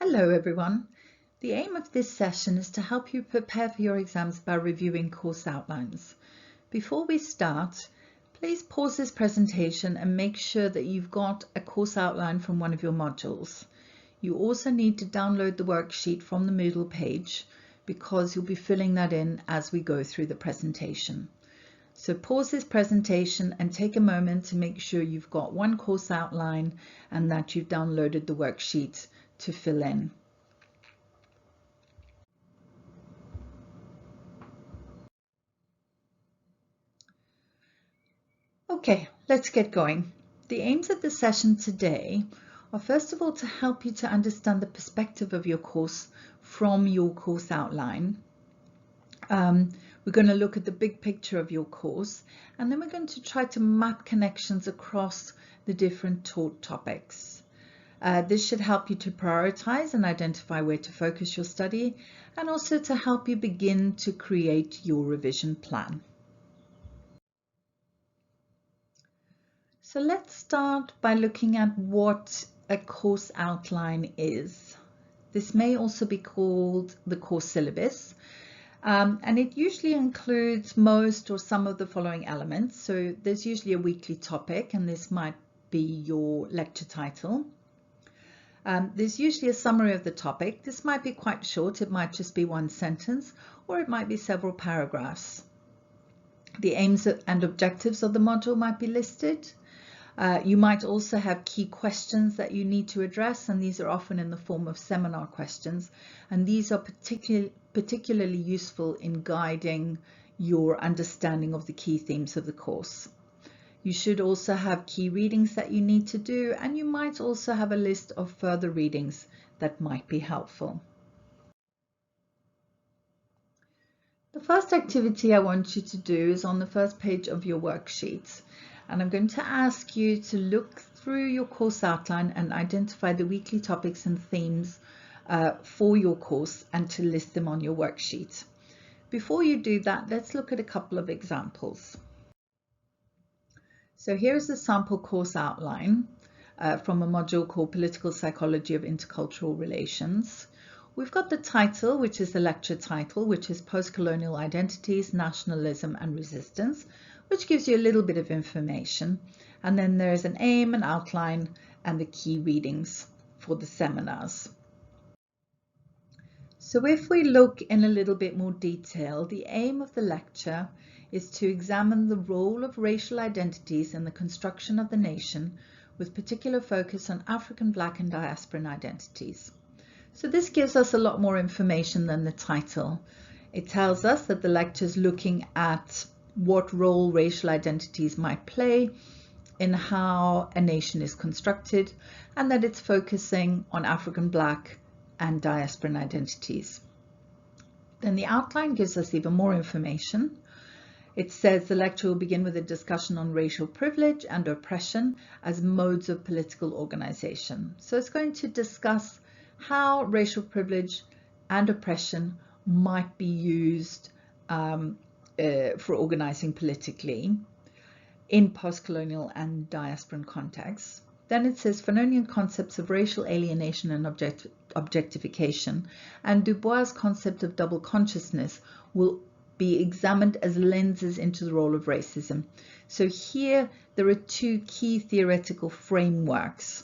Hello everyone. The aim of this session is to help you prepare for your exams by reviewing course outlines. Before we start, please pause this presentation and make sure that you've got a course outline from one of your modules. You also need to download the worksheet from the Moodle page because you'll be filling that in as we go through the presentation. So pause this presentation and take a moment to make sure you've got one course outline and that you've downloaded the worksheet to fill in. Okay, let's get going. The aims of the session today are first of all to help you to understand the perspective of your course from your course outline. We're going to look at the big picture of your course, and then we're going to try to map connections across the different taught topics. This should help you to prioritize and identify where to focus your study, and also to help you begin to create your revision plan. So let's start by looking at what a course outline is. This may also be called the course syllabus, and it usually includes most or some of the following elements. So there's usually a weekly topic, and this might be your lecture title. There's usually a summary of the topic. This might be quite short. It might just be one sentence, or it might be several paragraphs. The aims and objectives of the module might be listed. You might also have key questions that you need to address, and these are often in the form of seminar questions, and these are particularly useful in guiding your understanding of the key themes of the course. You should also have key readings that you need to do, and you might also have a list of further readings that might be helpful. The first activity I want you to do is on the first page of your worksheet. And I'm going to ask you to look through your course outline and identify the weekly topics and themes for your course and to list them on your worksheet. Before you do that, let's look at a couple of examples. So here's a sample course outline from a module called Political Psychology of Intercultural Relations. We've got the title, which is the lecture title, which is Post-Colonial Identities, Nationalism and Resistance, which gives you a little bit of information. And then there's an aim, an outline, and the key readings for the seminars. So if we look in a little bit more detail, the aim of the lecture is to examine the role of racial identities in the construction of the nation, with particular focus on African, Black, and diasporan identities. So this gives us a lot more information than the title. It tells us that the lecture is looking at what role racial identities might play in how a nation is constructed, and that it's focusing on African, Black, and diasporan identities. Then the outline gives us even more information. It says the lecture will begin with a discussion on racial privilege and oppression as modes of political organization. So it's going to discuss how racial privilege and oppression might be used for organizing politically in post-colonial and diasporan contexts. Then it says Fanonian concepts of racial alienation and objectification and Du Bois' concept of double consciousness will be examined as lenses into the role of racism. So here there are two key theoretical frameworks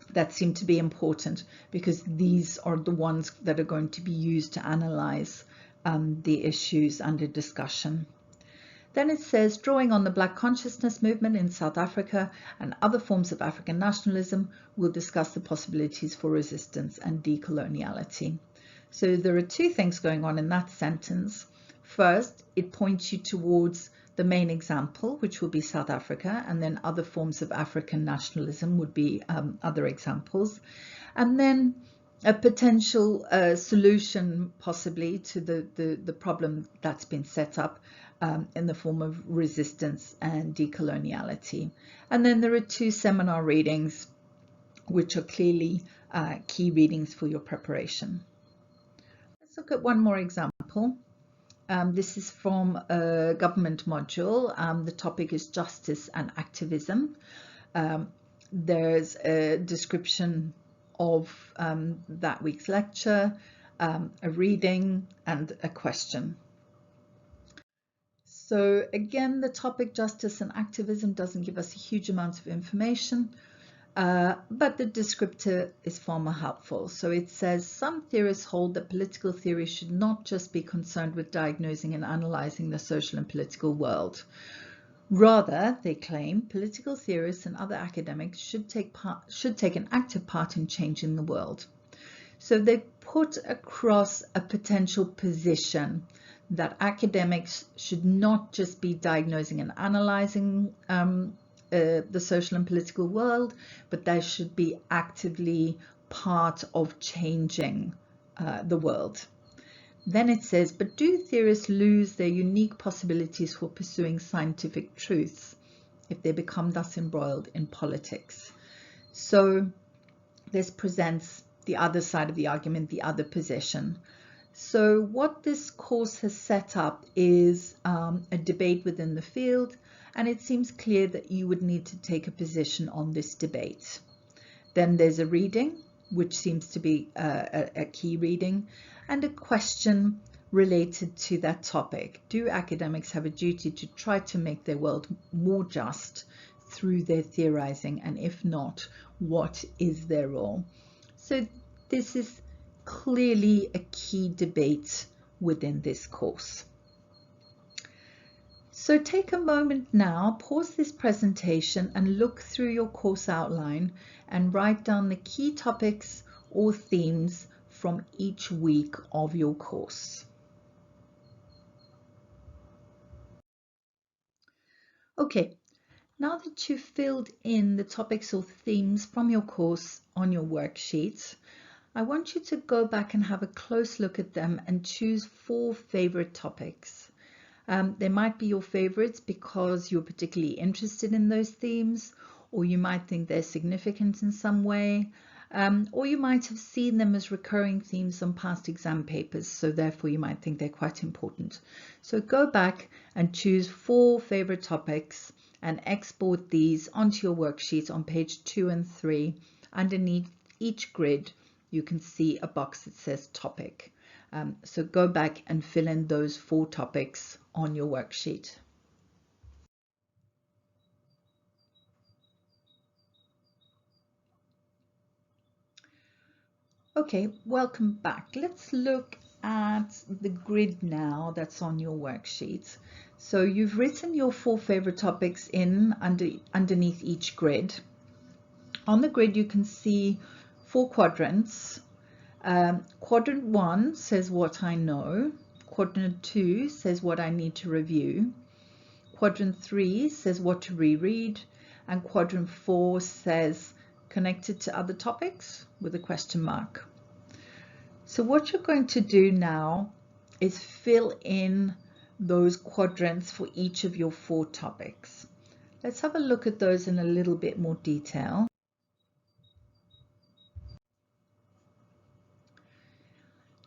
that seem to be important because these are the ones that are going to be used to analyze the issues under discussion. Then it says, drawing on the Black consciousness movement in South Africa and other forms of African nationalism, we'll discuss the possibilities for resistance and decoloniality. So there are two things going on in that sentence. First, it points you towards the main example, which will be South Africa, and then other forms of African nationalism would be other examples. And then a potential solution possibly to the problem that's been set up in the form of resistance and decoloniality. And then there are two seminar readings, which are clearly key readings for your preparation. Let's look at one more example. This is from a government module. The topic is justice and activism. There's a description of that week's lecture, a reading and a question. So again, the topic justice and activism doesn't give us a huge amount of information, but the descriptor is far more helpful. So it says some theorists hold that political theory should not just be concerned with diagnosing and analyzing the social and political world. Rather, they claim, political theorists and other academics should take an active part in changing the world. So they put across a potential position that academics should not just be diagnosing and analyzing the social and political world, but they should be actively part of changing the world. Then it says, but do theorists lose their unique possibilities for pursuing scientific truths if they become thus embroiled in politics? So this presents the other side of the argument, the other position. So what this course has set up is a debate within the field, and it seems clear that you would need to take a position on this debate. Then there's a reading, which seems to be a key reading, and a question related to that topic. Do academics have a duty to try to make their world more just through their theorizing? And if not, what is their role? So this is clearly a key debate within this course. So take a moment now, pause this presentation and look through your course outline and write down the key topics or themes from each week of your course. Okay, now that you've filled in the topics or themes from your course on your worksheets, I want you to go back and have a close look at them and choose 4 favorite topics. They might be your favorites because you're particularly interested in those themes, or you might think they're significant in some way, or you might have seen them as recurring themes on past exam papers, so therefore you might think they're quite important. So go back and choose 4 favorite topics and export these onto your worksheet on page 2 and 3. Underneath each grid, you can see a box that says topic. So go back and fill in those 4 topics on your worksheet. Okay, welcome back. Let's look at the grid now that's on your worksheet. So you've written your 4 favorite topics in underneath each grid. On the grid you can see 4 quadrants. Quadrant 1 says what I know. Quadrant 2 says what I need to review. Quadrant 3 says what to reread. And quadrant 4 says connected to other topics with a question mark. So what you're going to do now is fill in those quadrants for each of your 4 topics. Let's have a look at those in a little bit more detail.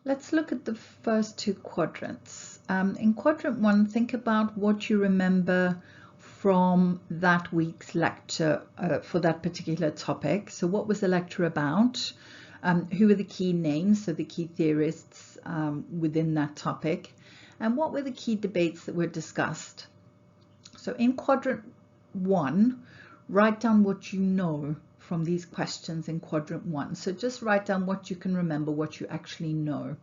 Let's look at the first 2 quadrants. In quadrant 1, think about what you remember from that week's lecture for that particular topic. So what was the lecture about? Who were the key names, so the key theorists within that topic? And what were the key debates that were discussed? So in quadrant 1, write down what you know from these questions in quadrant 1. So just write down what you can remember, what you actually know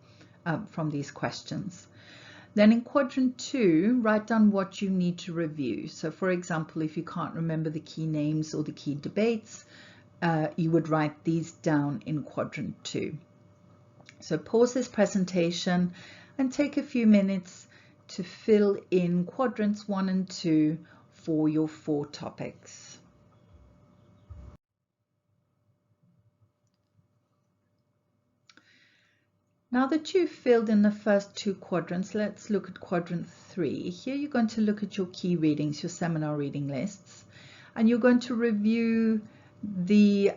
from these questions. Then in quadrant 2, write down what you need to review. So for example, if you can't remember the key names or the key debates, you would write these down in quadrant 2. So pause this presentation and take a few minutes to fill in quadrants 1 and 2 for your 4 topics. Now that you've filled in the first 2 quadrants, let's look at quadrant 3. Here you're going to look at your key readings, your seminar reading lists, and you're going to review the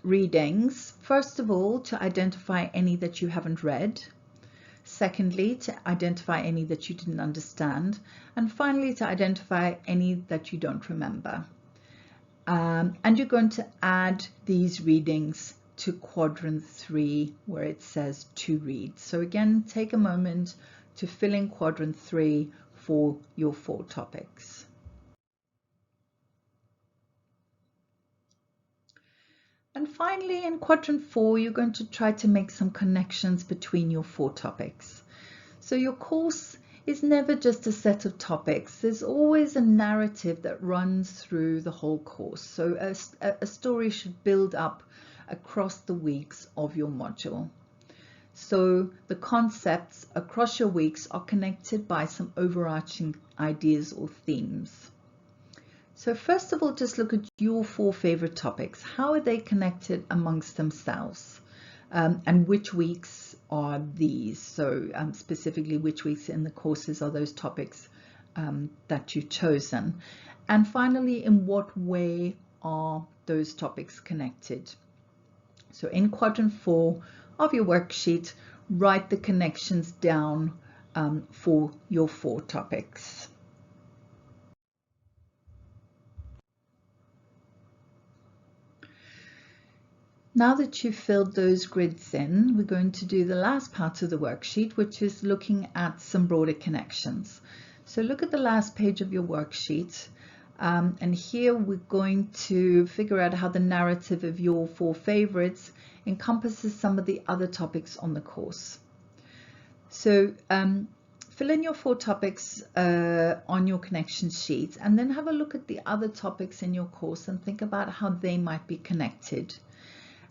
readings, first of all, to identify any that you haven't read, secondly, to identify any that you didn't understand, and finally, to identify any that you don't remember. And you're going to add these readings to quadrant 3 where it says to read. So again, take a moment to fill in quadrant 3 for your 4 topics. And finally, in quadrant 4, you're going to try to make some connections between your 4 topics. So your course is never just a set of topics. There's always a narrative that runs through the whole course. So a story should build up across the weeks of your module. So the concepts across your weeks are connected by some overarching ideas or themes. So first of all, just look at your 4 favorite topics. How are they connected amongst themselves? And which weeks are these? So specifically, which weeks in the courses are those topics that you've chosen? And finally, in what way are those topics connected? So in quadrant 4 of your worksheet, write the connections down for your 4 topics. Now that you've filled those grids in, we're going to do the last part of the worksheet, which is looking at some broader connections. So look at the last page of your worksheet, and here we're going to figure out how the narrative of your 4 favorites encompasses some of the other topics on the course. So fill in your 4 topics on your connection sheet, and then have a look at the other topics in your course and think about how they might be connected.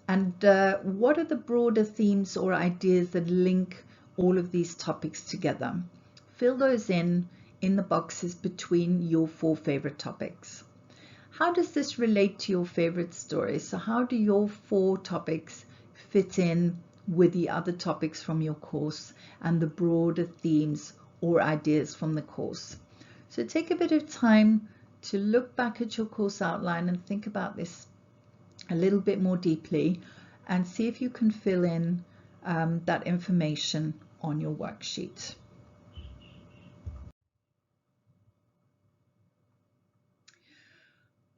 And what are the broader themes or ideas that link all of these topics together? Fill those in the boxes between your 4 favorite topics. How does this relate to your favorite stories? So how do your 4 topics fit in with the other topics from your course and the broader themes or ideas from the course? So take a bit of time to look back at your course outline and think about this a little bit more deeply and see if you can fill in that information on your worksheet.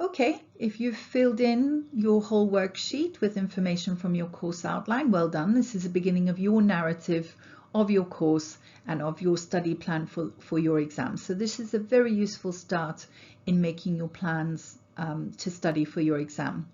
Okay, if you've filled in your whole worksheet with information from your course outline, well done. This is the beginning of your narrative of your course and of your study plan for your exam. So this is a very useful start in making your plans to study for your exam.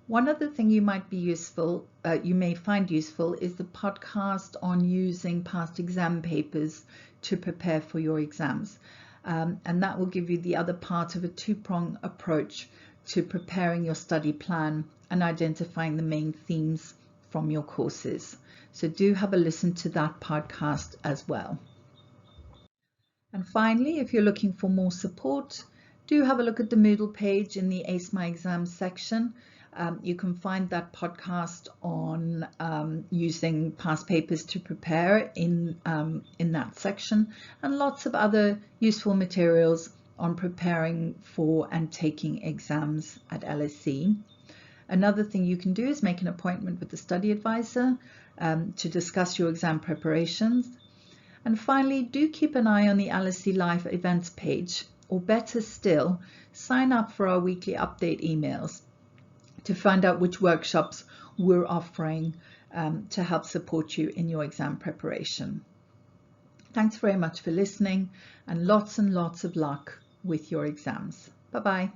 One other thing you may find useful is the podcast on using past exam papers to prepare for your exams. And that will give you the other part of a 2-pronged approach to preparing your study plan and identifying the main themes from your courses. So do have a listen to that podcast as well. And finally, if you're looking for more support, do have a look at the Moodle page in the Ace My Exams section. You can find that podcast on using past papers to prepare in that section, and lots of other useful materials on preparing for and taking exams at LSE. Another thing you can do is make an appointment with the study advisor to discuss your exam preparations. And finally, do keep an eye on the LSE Live events page, or better still, sign up for our weekly update emails to find out which workshops we're offering to help support you in your exam preparation. Thanks very much for listening, and lots of luck with your exams. Bye-bye.